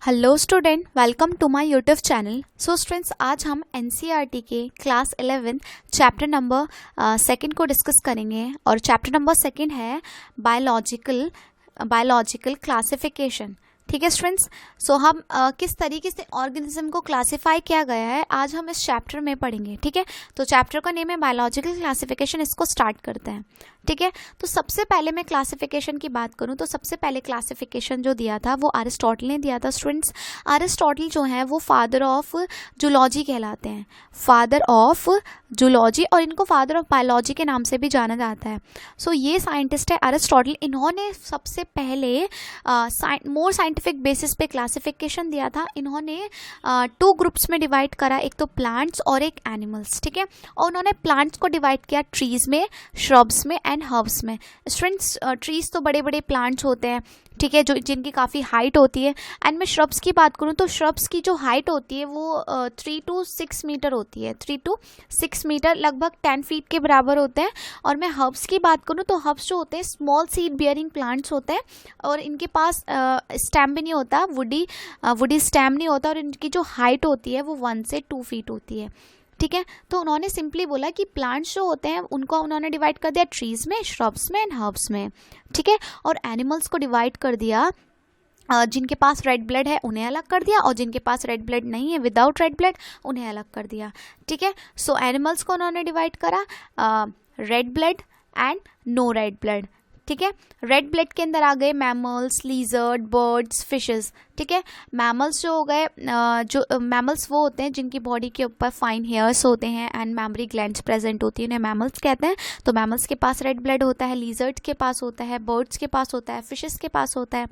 Hello student, welcome to my YouTube channel. So students, आज हम NCERT के class 11 chapter number second को discuss करेंगे और चैप्टर नंबर सेकंड है बायोलॉजिकल क्लासिफिकेशन। ठीक है स्टूडेंट्स, सो हम किस तरीके से ऑर्गेनिज्म को क्लासिफाई किया गया है आज हम इस चैप्टर में पढ़ेंगे। ठीक है, तो चैप्टर का नेम है बायोलॉजिकल क्लासिफिकेशन। इसको स्टार्ट करते हैं। ठीक है, तो सबसे पहले मैं क्लासिफिकेशन की बात करूं तो सबसे पहले क्लासिफिकेशन जो दिया था वो अरिस्टोटल ने दिया था। स्टूडेंट्स, अरिस्टोटल जो है वो फादर ऑफ जूलॉजी कहलाते हैं, फादर ऑफ जूलॉजी, और इनको फादर ऑफ बायोलॉजी के नाम से भी जाना जाता है। सो ये साइंटिस्ट है अरिस्टोटल। इन्होंने सबसे पहले मोर साइंटिफिक बेसिस पे क्लासिफिकेशन दिया था। इन्होंने टू ग्रुप्स में डिवाइड करा, एक तो प्लांट्स और एक एनिमल्स। ठीक है, और उन्होंने प्लांट्स को डिवाइड किया ट्रीज में, श्रब्स में एंड हर्ब्स में। स्टूडेंट्स, ट्रीज तो बड़े बड़े प्लांट्स होते हैं, ठीक है, जो जिनकी काफ़ी हाइट होती है। एंड मैं श्रब्स की बात करूँ तो श्रब्स की जो हाइट होती है वो 3 to 6 मीटर होती है। 3 to 6 मीटर, लगभग 10 फीट के बराबर होते हैं। और मैं हर्ब्स की बात करूँ तो हर्ब्स जो होते हैं स्मॉल सीड बियरिंग प्लांट्स होते हैं और इनके पास स्टेम भी नहीं होता, वुडी स्टेम नहीं होता, और इनकी जो हाइट होती है वो 1 से 2 फीट होती है। ठीक है, तो उन्होंने सिंपली बोला कि प्लांट्स जो होते हैं उनको उन्होंने डिवाइड कर दिया ट्रीज में, श्रब्स में एंड हर्ब्स में। ठीक है, और एनिमल्स को डिवाइड कर दिया, जिनके पास रेड ब्लड है उन्हें अलग कर दिया, और जिनके पास रेड ब्लड नहीं है, विदाउट रेड ब्लड, उन्हें अलग कर दिया। ठीक है, सो एनिमल्स को उन्होंने डिवाइड करा red blood and no red blood. ठीक है, रेड ब्लड के अंदर आ गए मैमल्स, लिजर्ड, बर्ड्स, फिशेस। ठीक है, मैमल्स जो हो गए, जो मैमल्स वो होते हैं जिनकी बॉडी के ऊपर फाइन हेयर्स होते हैं एंड मैमरी ग्लैंड्स प्रेजेंट होती है, उन्हें मैमल्स कहते हैं। तो मैमल्स के पास रेड ब्लड होता है, लिजर्ड के पास होता है, बर्ड्स के पास होता है, फिशेस के पास होता है।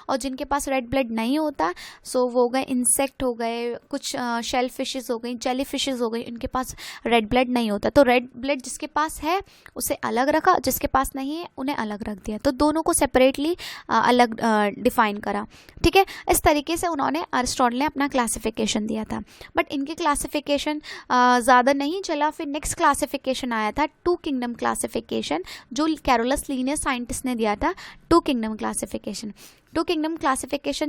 और जिनके पास रेड ब्लड नहीं होता, सो वो हो गए इंसेक्ट हो गए, कुछ शेल फिशेस हो गई, जेली फिशेस हो गई, इनके पास रेड ब्लड नहीं होता। तो रेड ब्लड जिसके पास है उसे अलग रखा, जिसके पास नहीं है उन्हें अलग रख दिया। तो दोनों को सेपरेटली अलग डिफाइन करा। ठीक है, इस तरीके से उन्होंने अरिस्टोटल ने अपना क्लासिफिकेशन दिया था। बट इनके क्लासिफिकेशन ज़्यादा नहीं चला। फिर नेक्स्ट क्लासिफिकेशन आया था टू किंगडम क्लासिफिकेशन, जो कैरोलस लीनियस साइंटिस्ट ने दिया था। टू किंगडम क्लासिफिकेशन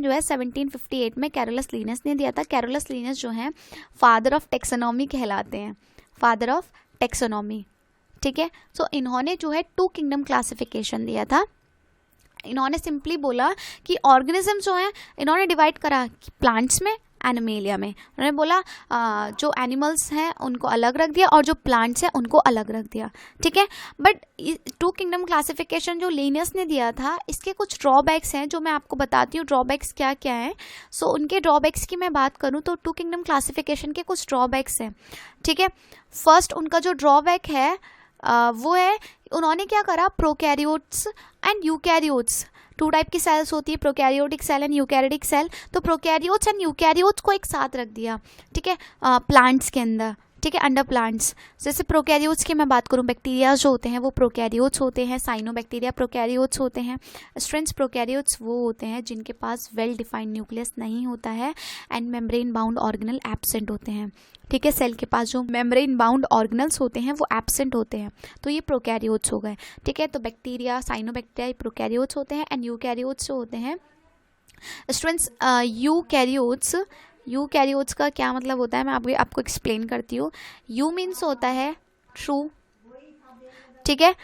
जो है 1758 में कैरोलस लीनियस ने दिया था। कैरोलस लीनियस जो है फादर ऑफ टेक्सोनॉमी कहलाते हैं, फादर ऑफ टेक्सोनॉमी। ठीक है, सो इन्होंने जो है टू किंगडम क्लासिफिकेशन दिया था। इन्होंने सिंपली बोला कि ऑर्गेनिज्म जो है इन्होंने डिवाइड करा प्लांट्स में, एनिमेलिया में। उन्होंने बोला जो एनिमल्स हैं उनको अलग रख दिया और जो प्लांट्स हैं उनको अलग रख दिया। ठीक है, बट टू किंगडम क्लासिफिकेशन जो लीनियस ने दिया था इसके कुछ ड्रॉबैक्स हैं जो मैं आपको बताती हूँ। ड्रॉबैक्स क्या क्या हैं, सो उनके ड्रॉबैक्स की मैं बात करूँ तो टू किंगडम क्लासिफिकेशन के कुछ ड्रॉबैक्स हैं। ठीक है, फर्स्ट उनका जो ड्रॉबैक है वो है, उन्होंने क्या करा, prokaryotes and eukaryotes, two type की सेल्स होती है, prokaryotic cell and eukaryotic cell. तो प्रोकैरियोट्स एंड यूकैरियोट्स को एक साथ रख दिया। ठीक है, प्लांट्स के अंदर। ठीक है, अंडर प्लांट्स। जैसे प्रोकैरियोट्स की मैं बात करूं, बैक्टीरिया जो होते हैं वो प्रोकैरियोट्स होते हैं, साइनोबैक्टीरिया प्रोकैरियोट्स होते हैं। स्ट्रेंस प्रोकैरियोट्स वो होते हैं जिनके पास वेल डिफाइंड न्यूक्लियस नहीं होता है and membrane bound organelle absent होते हैं। ठीक है, सेल के पास जो मेम्ब्रेन बाउंड ऑर्गेनल्स होते हैं वो एब्सेंट होते हैं, तो ये प्रोकैरियोट्स हो गए। ठीक है, तो बैक्टीरिया, साइनोबैक्टीरिया प्रोकैरियोट्स होते हैं एंड यूकैरियोट्स जो होते हैं स्टूडेंट्स, यूकैरियोट्स का क्या मतलब होता है, मैं आपको एक्सप्लेन करती हूँ। यू मीन्स होता है ट्रू, ठीक है,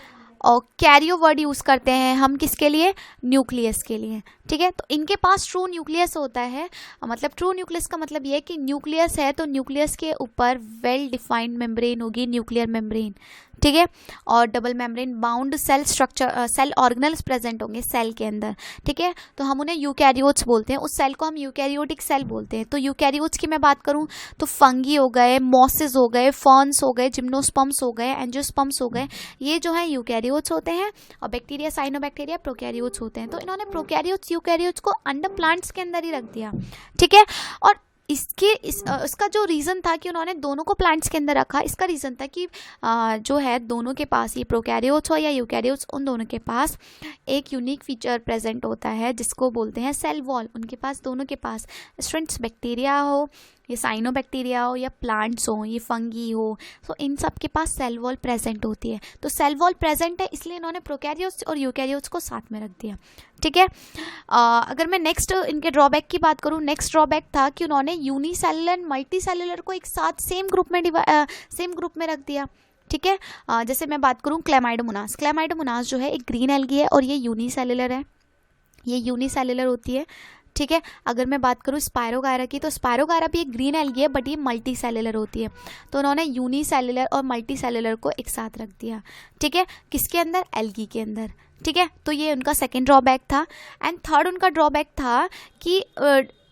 और कैरियो वर्ड यूज़ करते हैं हम किसके लिए, न्यूक्लियस के लिए। ठीक है, तो इनके पास ट्रू न्यूक्लियस होता है। मतलब ट्रू न्यूक्लियस का मतलब ये है कि न्यूक्लियस है तो न्यूक्लियस के ऊपर वेल डिफाइंड मेम्ब्रेन होगी, न्यूक्लियर मेम्ब्रेन। ठीक है, और double membrane bound cell structure, cell organelles present होंगे सेल के अंदर। ठीक है, तो हम उन्हें यूकैरियोट्स बोलते हैं, उस सेल को हम यूकैरियोटिक सेल बोलते हैं। तो यूकैरियोट्स की मैं बात करूं तो फंगी हो गए, मॉसेस हो गए, फर्न्स हो गए, जिम्नोस्पर्म्स हो गए, एंजियोस्पर्म्स हो गए, ये जो है यूकैरियोट्स होते हैं। और बैक्टीरिया, साइनोबैक्टीरिया प्रोकैरियोट्स होते हैं। तो इन्होंने प्रोकैरियोट्स, यूकैरियोट्स को अंडर प्लांट्स के अंदर ही रख दिया। ठीक है, और इसका जो रीज़न था कि उन्होंने दोनों को प्लांट्स के अंदर रखा, इसका रीज़न था कि जो है दोनों के पास, ये प्रोकैरियोट्स हो या यूकैरियोट्स, उन दोनों के पास एक यूनिक फीचर प्रेजेंट होता है जिसको बोलते हैं सेल वॉल। उनके पास, दोनों के पास, स्टूडेंट्स, बैक्टीरिया हो ये साइनोबैक्टीरिया हो या प्लांट्स हो, ये फंगी हो, तो इन सब के पास सेल वॉल प्रेजेंट होती है। तो सेल वॉल प्रेजेंट है इसलिए इन्होंने प्रोकैरियोट्स और यूकैरियोट्स को साथ में रख दिया, ठीक है। अगर मैं नेक्स्ट इनके ड्रॉबैक की बात करूँ, नेक्स्ट ड्रॉबैक था कि उन्होंने यूनिसेलुलर एंड मल्टी सेलुलर को एक साथ सेम ग्रुप में रख दिया, ठीक है। जैसे मैं बात करूँ क्लैमाइडोमोनास, क्लैमाइडोमोनास जो है एक ग्रीन एल्गी है और ये यूनिसेलुलर है, ये यूनिसेलुलर होती है, ठीक है। अगर मैं बात करूँ स्पायरोगायरा की, तो स्पायरोगायरा भी एक ग्रीन एल्गी है बट ये मल्टी सेलुलर होती है। तो उन्होंने यूनिसेलुलर और मल्टी सेलुलर को एक साथ रख दिया, ठीक है, किसके अंदर, एल्गी के अंदर, ठीक है। तो ये उनका सेकेंड ड्रॉबैक था। एंड थर्ड उनका ड्रॉबैक था कि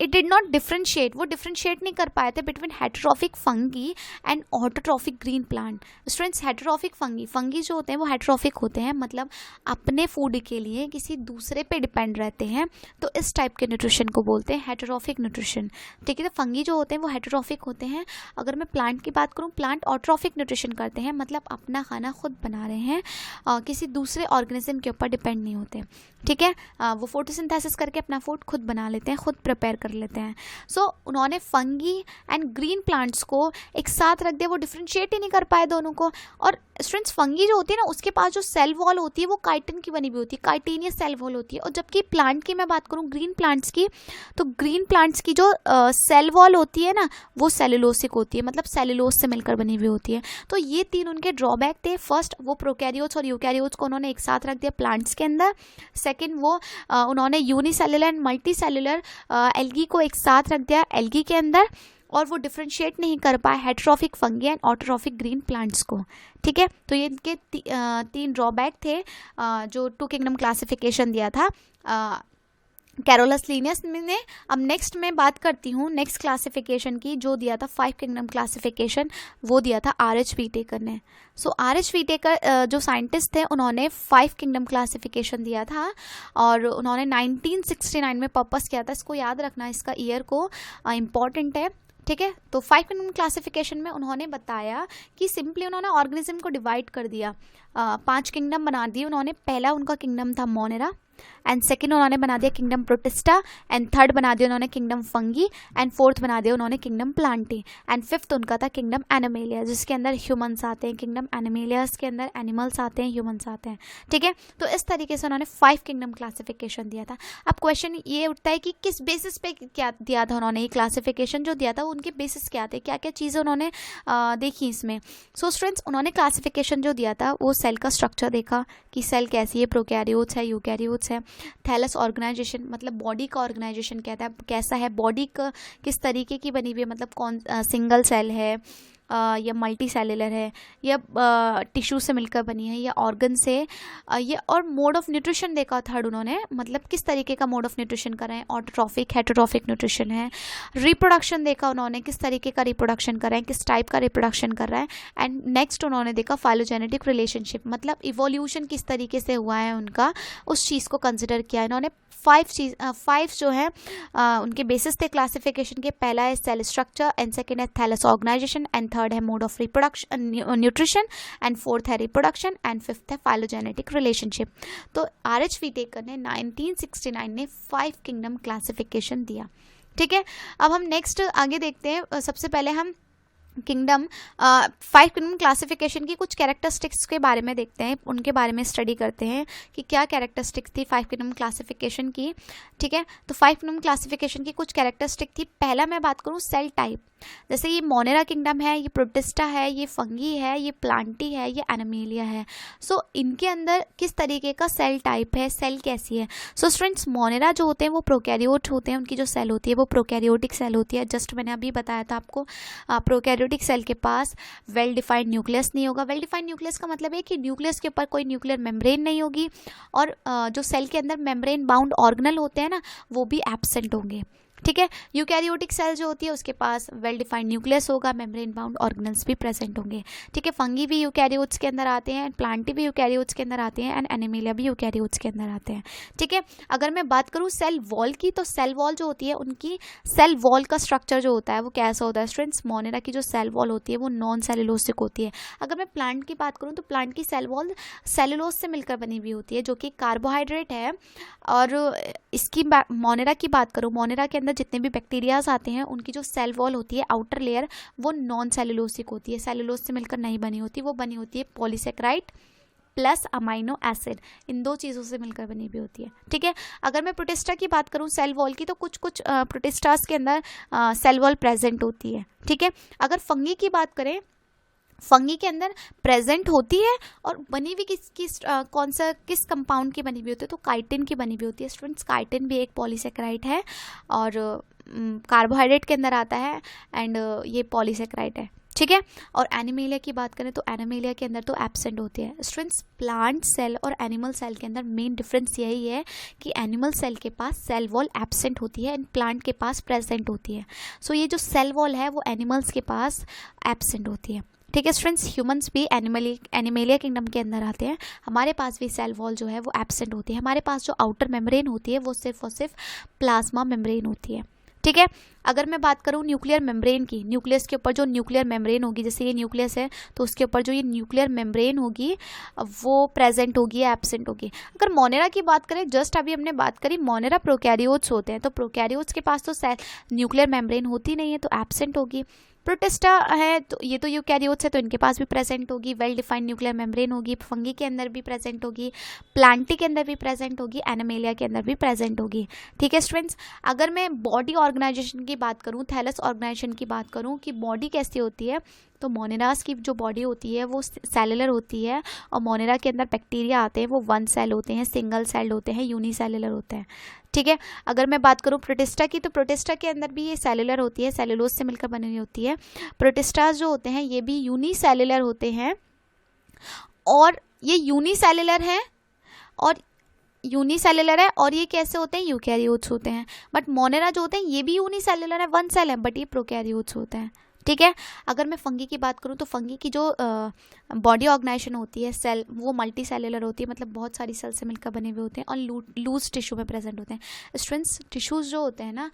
इट डिड नॉट डिफ्रेंशिएट, वो डिफ्रेंशिएट नहीं कर पाए थे between heterotrophic fungi and autotrophic green plant. Students, heterotrophic fungi जो होते हैं वो हेटेरोट्रॉफिक होते हैं, मतलब अपने फूड के लिए किसी दूसरे पे डिपेंड रहते हैं, तो इस टाइप के न्यूट्रिशन को बोलते हैं हेटेरोट्रॉफिक न्यूट्रिशन, ठीक है। तो फंगी जो होते हैं वो हेटेरोट्रॉफिक होते हैं। अगर मैं प्लांट की बात करूँ, प्लांट ऑटोट्रॉफिक न्यूट्रिशन करते हैं, मतलब अपना खाना खुद बना रहे हैं, किसी दूसरे ऑर्गेनिज्म के ऊपर डिपेंड नहीं होते, ठीक है। वो फोटोसिंथेसिस करके अपना फूड खुद बना लेते हैं, खुद प्रिपेयर कर लेते हैं। सो उन्होंने फंगी एंड ग्रीन प्लांट्स को एक साथ रख दिया, वो डिफ्रेंशिएट ही नहीं कर पाए दोनों को। और स्टूडेंट्स, फंगी जो होती है ना, उसके पास जो सेल वॉल होती है वो काइटिन की बनी हुई होती है, काइटिनियस सेल वॉल होती है। और जबकि प्लांट की मैं बात करूँ, ग्रीन प्लांट्स की, तो ग्रीन प्लांट्स की जो सेल वॉल होती है ना, वो सेलुलोसिक होती है, मतलब सेलुलोज से मिलकर बनी हुई होती है। तो ये तीन उनके ड्रॉबैक थे। फर्स्ट, वो प्रोकैरियोट्स और यूकैरियोट्स को उन्होंने एक साथ रख दिया प्लांट्स के अंदर। सेकेंड, वो उन्होंने unicellular and multi cellular algae को एक साथ रख दिया एल्गी के अंदर, और वो डिफ्रेंशिएट नहीं कर पाए heterotrophic fungi and autotrophic green plants को, ठीक है। तो ये इनके तीन ड्रॉबैक थे जो टू किंगडम क्लासिफिकेशन दिया था कैरोलस लिनियस ने। अब नेक्स्ट मैं बात करती हूँ नेक्स्ट क्लासिफिकेशन की, जो दिया था 5 किंगडम क्लासिफिकेशन, वो दिया था R.H. व्हिटेकर ने। सो R.H. व्हिटेकर जो साइंटिस्ट थे, उन्होंने 5 किंगडम क्लासिफिकेशन दिया था और उन्होंने 1969 में पर्पस किया था। इसको याद रखना, इसका ईयर को इम्पॉर्टेंट है, ठीक है। तो 5 किंगडम क्लासिफिकेशन में उन्होंने बताया कि सिंपली उन्होंने ऑर्गेनिज्म को डिवाइड कर दिया, 5 किंगडम बना दिए उन्होंने। पहला उनका किंगडम था मोनेरा, एंड सेकंड उन्होंने बना दिया किंगडम प्रोटिस्टा, एंड थर्ड बना दिया उन्होंने किंगडम फंगी, एंड फोर्थ बना दिया उन्होंने किंगडम प्लांटी, एंड फिफ्थ उनका था किंगडम एनिमेलिया, जिसके अंदर ह्यूमंस आते हैं। किंगडम एनिमेलियास के अंदर एनिमल्स आते हैं, ह्यूमंस आते हैं, ठीक है। तो इस तरीके से उन्होंने 5 किंगडम क्लासिफिकेशन दिया था। अब क्वेश्चन ये उठता है कि किस बेसिस पे क्या दिया था उन्होंने, ये क्लासिफिकेशन जो दिया था उनके बेसिस क्या थे, क्या क्या चीज़ें उन्होंने देखी इसमें। सो स्टूडेंट्स, उन्होंने क्लासिफिकेशन जो दिया था वो सेल का स्ट्रक्चर देखा कि सेल कैसी है, प्रोकैरियोट्स है, यूकैरियोट्स है। थैलस ऑर्गेनाइजेशन, मतलब बॉडी का ऑर्गेनाइजेशन कहता है, कैसा है बॉडी का, किस तरीके की बनी हुई है, मतलब कौन सिंगल सेल है या मल्टी सेलुलर है, या टिश्यू से मिलकर बनी है, या ऑर्गन से, ये। और मोड ऑफ न्यूट्रिशन देखा थर्ड उन्होंने, मतलब किस तरीके का मोड ऑफ न्यूट्रिशन कर रहे हैं, ऑटोट्रॉफिक हेटेरोट्रॉफिक न्यूट्रिशन है। रिप्रोडक्शन देखा उन्होंने, किस तरीके का रिप्रोडक्शन कर रहे हैं, किस टाइप का रिप्रोडक्शन कर रहा है। एंड नेक्स्ट उन्होंने देखा फाइलोजेनेटिक रिलेशनशिप, मतलब इवोल्यूशन किस तरीके से हुआ है उनका, उस चीज़ को कंसिडर किया इन्होंने। 5 जो है उनके बेसिस थे क्लासिफिकेशन के। पहला है सेल स्ट्रक्चर, एंड सेकेंड है थैलस ऑर्गेनाइजेशन, एंड थर्ड है mode of reproduction nutrition, and fourth है रिप्रोडक्शन, एंड फिफ्थ है फाइलोजेनेटिक रिलेशनशिप। तो R.H. व्हिटेकर ने 1969 में 5 किंगडम क्लासिफिकेशन दिया, ठीक है। अब हम नेक्स्ट आगे देखते हैं। सबसे पहले हम 5 किंगडम क्लासिफिकेशन की कुछ कैरेक्टरिस्टिक्स के बारे में देखते हैं, उनके बारे में स्टडी करते हैं कि क्या कैरेक्टरिस्टिक्स थी 5 किंगडम क्लासिफिकेशन की, ठीक है। तो 5 किंगडम क्लासिफिकेशन की कुछ कैरेक्टरिस्टिक थी। पहला मैं बात करूँ सेल टाइप, जैसे ये मोनेरा किंगडम है, ये प्रोटिस्टा है, ये फंगी है, ये प्लांटी है, ये एनिमेलिया है। सो इनके अंदर किस तरीके का सेल टाइप है, सेल कैसी है। सो स्टूडेंट्स, मोनेरा जो होते हैं वो प्रोकैरियोट होते हैं, उनकी जो सेल होती है वो प्रोकैरियोटिक सेल होती है। जस्ट मैंने अभी बताया था आपको, प्रोकैरियोटिक सेल के पास वेल डिफाइंड न्यूक्लियस नहीं होगा। वेल डिफाइंड न्यूक्लियस का मतलब है कि न्यूक्लियस के ऊपर कोई न्यूक्लियर मेम्ब्रेन नहीं होगी, और जो सेल के अंदर मेम्ब्रेन बाउंड ऑर्गेनल होते हैं ना, वो भी एब्सेंट होंगे, ठीक है। यूकैरियोटिक सेल जो होती है उसके पास वेल डिफाइंड न्यूक्लियस होगा, मेम्ब्रेन बाउंड ऑर्गेनल्स भी प्रेजेंट होंगे, ठीक है। फंगी भी यूकैरियोट्स के अंदर आते हैं, प्लांटी भी यूकैरियोट्स के अंदर आते हैं, एंड एनिमेलिया भी यूकैरियोट्स के अंदर आते हैं, ठीक है। अगर मैं बात करूँ सेल वॉल की, तो सेल वॉल जो होती है उनकी सेल वॉल का स्ट्रक्चर जो होता है वो कैसा होता है स्टूडेंट्स। मोनेरा की जो सेल वॉल होती है वो नॉन सेलुलोसिक होती है। अगर मैं प्लांट की बात करूँ तो प्लांट की सेल वॉल सेलुलोज से मिलकर बनी हुई होती है, जो कि कार्बोहाइड्रेट है। और इसकी मोनेरा की बात करूँ, मोनेरा के अंदर जितने भी बैक्टीरियाज आते हैं उनकी जो सेल वॉल होती है आउटर लेयर वो नॉन सेलुलोसिक होती है, सेलुलोज से मिलकर नहीं बनी होती, वो बनी होती है पॉलीसेकेराइड प्लस अमाइनो एसिड, इन दो चीज़ों से मिलकर बनी हुई होती है। ठीक है, अगर मैं प्रोटिस्टा की बात करूं सेल वॉल की, तो कुछ कुछ प्रोटिस्टास के अंदर सेल वॉल प्रेजेंट होती है। ठीक है, अगर फंगी की बात करें, फंगी के अंदर प्रेजेंट होती है और बनी हुई किस कंपाउंड की बनी हुई होती है, तो काइटिन की बनी हुई होती है। स्टूडेंट्स, काइटिन भी एक पॉलीसेकेराइड है और कार्बोहाइड्रेट के अंदर आता है एंड ये पॉलीसेकेराइड है। ठीक है, और एनिमेलिया की बात करें तो एनिमेलिया के अंदर तो एब्सेंट होती है। स्टूडेंट्स, प्लांट सेल और एनिमल सेल के अंदर मेन डिफरेंस यही है कि एनिमल सेल के पास सेल वॉल एब्सेंट होती है एंड प्लांट के पास प्रेजेंट होती है। सो ये जो सेल वॉल है वो एनिमल्स के पास एब्सेंट होती है। ठीक है स्टूडेंट्स, ह्यूमंस भी एनिमेलिया किंगडम के अंदर आते हैं, हमारे पास भी सेल वॉल जो है वो एब्सेंट होती है। हमारे पास जो आउटर मेम्ब्रेन होती है वो सिर्फ और सिर्फ प्लाज्मा मेम्ब्रेन होती है। ठीक है, अगर मैं बात करूँ न्यूक्लियर मेम्ब्रेन की, न्यूक्लियस के ऊपर जो न्यूक्लियर मेम्ब्रेन होगी, जैसे ये न्यूक्लियस है तो उसके ऊपर जो ये न्यूक्लियर मेम्ब्रेन होगी वो प्रेजेंट होगी या एब्सेंट होगी। अगर मोनेरा की बात करें, जस्ट अभी हमने बात करी, मोनेरा प्रोकैरियोट्स होते हैं, तो प्रोकैरियोट्स के पास तो सेल न्यूक्लियर मेम्ब्रेन होती नहीं है तो एब्सेंट होगी। प्रोटिस्टा है तो ये तो यूकैरियोट्स है तो इनके पास भी प्रेजेंट होगी, वेल डिफाइंड न्यूक्लियर मेम्ब्रेन होगी, फंगी के अंदर भी प्रेजेंट होगी, प्लांटी के अंदर भी प्रेजेंट होगी, एनिमेलिया के अंदर भी प्रेजेंट होगी। ठीक है स्टूडेंट्स, अगर मैं बॉडी ऑर्गेनाइजेशन की बात करूँ, थैलस ऑर्गेनाइजेशन की बात करूँ कि बॉडी कैसी होती है, तो मोनेरास की जो बॉडी होती है वो सेलुलर होती है और मोनेरा के अंदर बैक्टीरिया आते हैं वो वन सेल होते हैं, सिंगल सेल होते हैं, यूनिसेलुलर होते हैं। ठीक है, अगर मैं बात करूँ प्रोटिस्टा की, तो प्रोटिस्टा के अंदर भी ये सेलुलर होती है, सेलुलोज से मिलकर बनी हुई होती है। प्रोटिस्टास जो होते हैं ये भी यूनिसेलुलर होते हैं और ये यूनिसेलुलर है और ये कैसे होते हैं, यूकैरियोट्स होते हैं। बट मोनेरा जो होते हैं ये भी यूनिसेलुलर है, वन सेल है, बट ये प्रोकैरियोट्स होते हैं। ठीक है, अगर मैं फंगी की बात करूँ तो फंगी की जो बॉडी ऑर्गेनाइजेशन होती है, सेल वो मल्टी सेलुलर होती है, मतलब बहुत सारी सेल से मिलकर बने हुए होते हैं और लूज टिश्यू में प्रेजेंट होते हैं। स्टूडेंट्स, टिश्यूज़ जो होते हैं ना,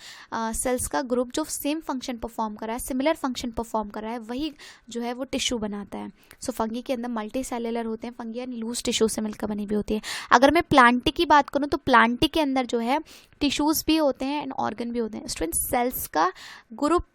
सेल्स का ग्रुप जो सेम फंक्शन परफॉर्म कर रहा है, सिमिलर फंक्शन परफॉर्म कर रहा है, वही जो है वो टिश्यू बनाता है। सो फंगी के अंदर मल्टी सेलुलर होते हैं, फंगी यानी लूज टिश्यू से मिलकर बनी हुई होती है। अगर मैं प्लांटी की बात करूँ तो प्लांटी के अंदर जो है टिश्यूज़ भी होते हैं एंड ऑर्गन भी होते हैं। स्टूडेंट्स, सेल्स का ग्रुप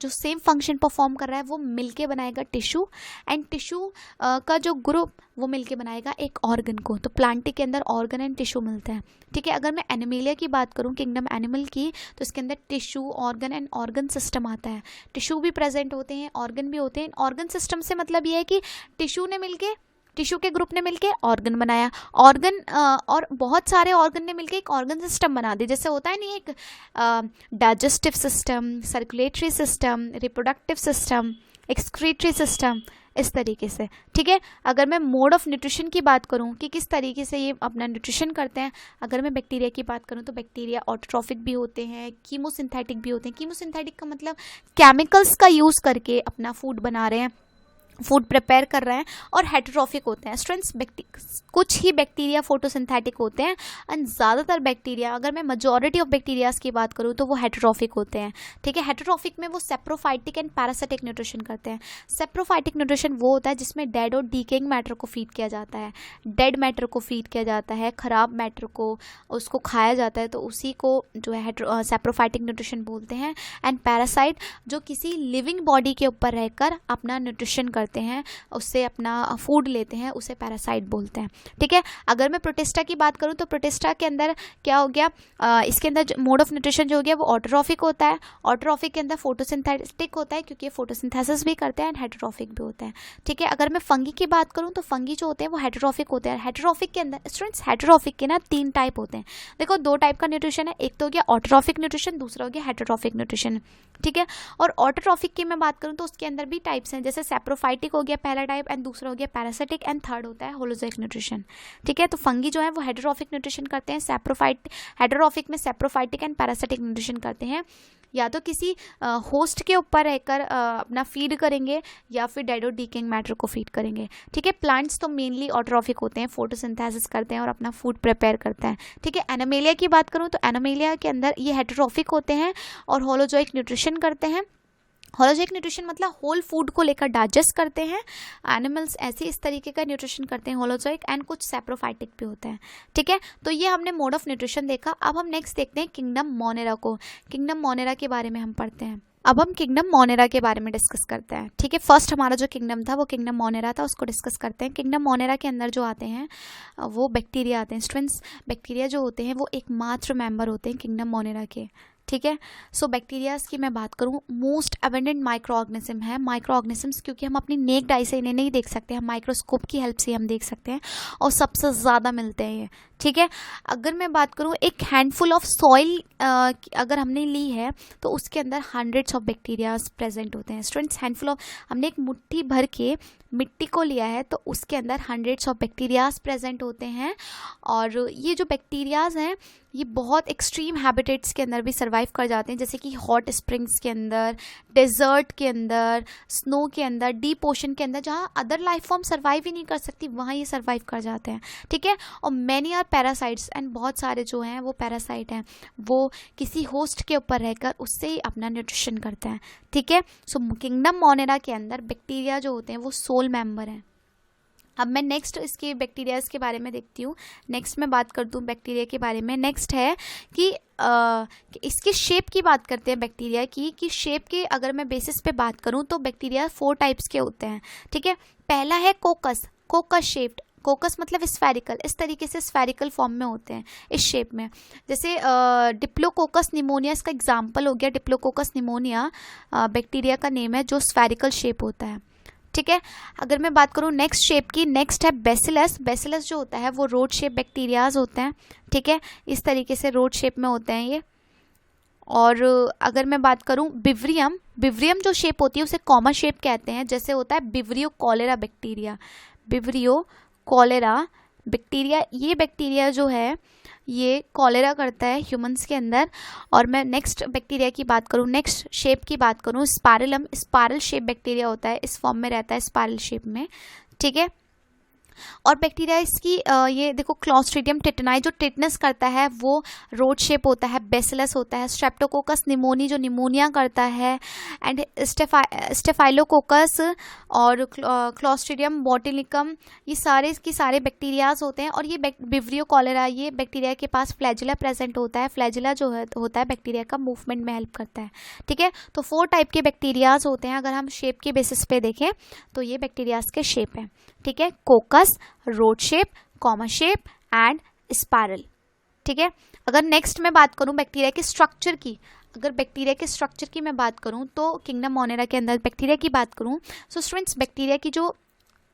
जो सेम फंक्शन परफॉर्म कर रहा है वो मिलके बनाएगा टिश्यू एंड टिश्यू का जो ग्रुप वो मिलके बनाएगा एक ऑर्गन को। तो प्लांटी के अंदर ऑर्गन एंड टिश्यू मिलते हैं। ठीक है, अगर मैं एनिमेलिया की बात करूं, किंगडम एनिमल की, तो इसके अंदर tissue, organ and organ system आता है। टिश्यू भी प्रेजेंट होते हैं, ऑर्गन भी होते हैं। ऑर्गन सिस्टम से मतलब ये है कि टिश्यू के ग्रुप ने मिलके ऑर्गन बनाया, ऑर्गन और बहुत सारे ऑर्गन ने मिलके एक ऑर्गन सिस्टम बना दिया। जैसे होता है नहीं, एक digestive system, circulatory system, reproductive system, excretory system, इस तरीके से। ठीक है, अगर मैं मोड ऑफ न्यूट्रिशन की बात करूं कि किस तरीके से ये अपना न्यूट्रिशन करते हैं, अगर मैं बैक्टीरिया की बात करूं तो बैक्टीरिया ऑटोट्रॉफिक भी होते हैं, कीमोसिंथेटिक भी होते हैं। कीमोसिंथेटिक का मतलब केमिकल्स का यूज़ करके अपना फूड बना रहे हैं, फूड प्रिपेयर कर रहे हैं, और हेटेरोट्रॉफिक होते हैं। स्टूडेंट्स, कुछ ही बैक्टीरिया फोटोसिंथेटिक होते हैं एंड ज़्यादातर बैक्टीरिया, अगर मैं मेजॉरिटी ऑफ बैक्टीरियाज की बात करूँ तो वो हेटेरोट्रॉफिक होते हैं। ठीक है, हेटेरोट्रॉफिक में वो सेप्रोफाइटिक एंड पैरासिटिक न्यूट्रिशन करते हैं। सेप्रोफाइटिक न्यूट्रिशन वो होता है जिसमें डेड और डीकेइंग मैटर को फीड किया जाता है, डेड मैटर को फीड किया जाता है, ख़राब मैटर को उसको खाया जाता है, तो उसी को जो है सेप्रोफाइटिक न्यूट्रिशन बोलते हैं। एंड पैरासाइट जो किसी लिविंग बॉडी के ऊपर रहकर अपना न्यूट्रिशन करते हैं, उससे अपना फूड लेते हैं, उसे पैरासाइट बोलते हैं। ठीक है, अगर मैं प्रोटिस्टा की बात करूं तो प्रोटिस्टा के अंदर क्या हो गया, इसके अंदर मोड ऑफ न्यूट्रिशन जो हो गया वो ऑटोट्रॉफिक होता है। ऑटोट्रॉफिक के अंदर फोटोसिंथेटिक होता है क्योंकि ये फोटोसिंथेसिस भी करते हैं एंड हेटेरोट्रॉफिक भी होते हैं। ठीक है, अगर मैं फंगी की बात करूं तो फंगी जो होते हैं वो हेटेरोट्रॉफिक होते हैं। हेटेरोट्रॉफिक के अंदर स्टूडेंट्स, हेटेरोट्रॉफिक के ना 3 टाइप होते हैं। देखो, 2 टाइप का न्यूट्रिशन है, एक तो हो गया ऑटोट्रॉफिक न्यूट्रिशन, दूसरा हो गया हेटेरोट्रॉफिक न्यूट्रिशन। ठीक है, और ऑटोट्रॉफिक की मैं बात करूं तो उसके अंदर भी टाइप्स हैं, जैसे सेप्रोफाइटिक हो गया पहला टाइप एंड दूसरा हो गया पैरासिटिक एंड थर्ड होता है होलोजोइक न्यूट्रिशन। ठीक है, तो फंगी जो है वो हेटेरोट्रॉफिक न्यूट्रिशन करते हैं, हेटेरोट्रॉफिक में सेप्रोफाइटिक एंड पैरासिटिक न्यूट्रिशन करते हैं। या तो किसी होस्ट के ऊपर रहकर अपना फीड करेंगे या फिर डेड और डीकेइंग मैटर को फीड करेंगे। ठीक है, प्लांट्स तो मेनली ऑटोट्रॉफिक होते हैं, फोटोसिंथेसिस करते हैं और अपना फूड प्रिपेयर करते हैं। ठीक है, एनिमेलिया की बात करूँ तो एनिमेलिया के अंदर ये हेटेरोट्रॉफिक होते हैं और होलोजोइक न्यूट्रिशन करते हैं। होलोजोइक न्यूट्रिशन मतलब होल फूड को लेकर डाइजेस्ट करते हैं एनिमल्स, ऐसे इस तरीके का न्यूट्रिशन करते हैं होलोजोइक, एंड कुछ सैप्रोफाइटिक भी होते हैं। ठीक है, तो ये हमने मोड ऑफ न्यूट्रिशन देखा। अब हम नेक्स्ट देखते हैं किंगडम मोनेरा को। किंगडम मोनेरा के बारे में हम पढ़ते हैं। अब हम किंगडम मोनेरा के बारे में डिस्कस करते हैं। ठीक है, फर्स्ट हमारा जो किंगडम था वो किंगडम मोनेरा था, उसको डिस्कस करते हैं। किंगडम मोनेरा के अंदर जो आते हैं वो बैक्टीरिया आते हैं। स्टूडेंट्स, बैक्टीरिया जो होते हैं वो एकमात्र मेंबर होते हैं किंगडम मोनेरा के। ठीक है, सो बैक्टीरियाज की मैं बात करूँ, मोस्ट अबेंडेंट माइक्रो ऑर्गेनिज्म है। माइक्रो ऑर्गेनिजम्स क्योंकि हम अपनी नेक डाई से इन्हें नहीं देख सकते, हम माइक्रोस्कोप की हेल्प से हम देख सकते हैं, और सबसे ज़्यादा मिलते हैं ये। ठीक है, अगर मैं बात करूँ एक हैंडफुल ऑफ सॉइल अगर हमने ली है तो उसके अंदर हंड्रेड्स ऑफ बैक्टीरियाज प्रेजेंट होते हैं। स्टूडेंट्स, हैंडफुल ऑफ, हमने एक मुट्ठी भर के मिट्टी को लिया है तो उसके अंदर हंड्रेड्स ऑफ बैक्टीरियाज प्रेजेंट होते हैं, और ये जो बैक्टीरियाज हैं ये बहुत एक्सट्रीम हैबिटेट्स के अंदर भी सर्वाइव कर जाते हैं, जैसे कि हॉट स्प्रिंग्स के अंदर, डेजर्ट के अंदर, स्नो के अंदर, डीप ओशन के अंदर, जहाँ अदर लाइफ फॉर्म सर्वाइव ही नहीं कर सकती वहाँ ये सर्वाइव कर जाते हैं। ठीक है, और मैनी आर पैरासाइट्स, एंड बहुत सारे जो हैं वो पैरासाइट हैं, वो किसी होस्ट के ऊपर रहकर उससे ही अपना न्यूट्रिशन करते हैं। ठीक है, सो किंगडम मोनेरा के अंदर बैक्टीरिया जो होते हैं वो सोल मेंबर हैं। अब मैं नेक्स्ट इसके बैक्टीरियाज के बारे में देखती हूँ। नेक्स्ट मैं बात कर दूँ बैक्टीरिया के बारे में। नेक्स्ट है कि इसकी शेप की बात करते हैं बैक्टीरिया की, कि शेप के अगर मैं बेसिस पे बात करूँ तो बैक्टीरिया 4 टाइप्स के होते हैं। ठीक है, पहला है कोकस, कोकस शेप्ड। कोकस मतलब स्फेरिकल, इस तरीके से स्फेरिकल फॉर्म में होते हैं, इस शेप में। जैसे डिप्लोकोकस निमोनिया इसका एग्जाम्पल हो गया। डिप्लोकोकस निमोनिया बैक्टीरिया का नेम है जो स्फेरिकल शेप होता है। ठीक है, अगर मैं बात करूँ नेक्स्ट शेप की, नेक्स्ट है बेसिलस। बेसिलस जो होता है वो रोड शेप बैक्टीरियाज होते हैं। ठीक है, इस तरीके से रोड शेप में होते हैं ये। और अगर मैं बात करूँ बिवरियम, बिवरियम जो शेप होती है उसे कॉमन शेप कहते हैं, जैसे होता है बिवरियो कॉलेरा बैक्टीरिया। बिवरियो कॉलेरा बैक्टीरिया, ये बैक्टीरिया जो है ये कॉलेरा करता है ह्यूमंस के अंदर। और मैं नेक्स्ट बैक्टीरिया की बात करूँ, नेक्स्ट शेप की बात करूँ, स्पाइरलम, स्पाइरल शेप बैक्टीरिया होता है, इस फॉर्म में रहता है स्पाइरल शेप में। ठीक है, और बैक्टीरिया इसकी ये देखो क्लॉस्ट्रीडियम टिटनाई जो टिटनेस करता है वो रोड शेप होता है, बेसिलस होता है। स्ट्रेप्टोकोकस निमोनी जो निमोनिया करता है, एंड स्टेफाइलोकोकस और क्लॉस्ट्रीडियम बोटिलिकम, ये सारे की सारे बैक्टीरियाज होते हैं। और ये विब्रियो कॉलेरा, ये बैक्टीरिया के पास फ्लैजिला प्रेजेंट होता है। फ्लैजिला जो होता है बैक्टीरिया का मूवमेंट में हेल्प करता है। ठीक है, तो 4 टाइप के बैक्टीरियाज होते हैं। अगर हम शेप के बेसिस पे देखें तो ये बैक्टीरियाज के शेप हैं। ठीक है, कोकस, rod shape, common shape and spiral. ठीक है, अगर नेक्स्ट मैं बात करूं बैक्टीरिया के स्ट्रक्चर की, अगर बैक्टीरिया के स्ट्रक्चर की मैं बात करूं तो किंगडम मोनेरा के अंदर बैक्टीरिया की बात करूं, सो स्टूडेंट्स बैक्टीरिया की जो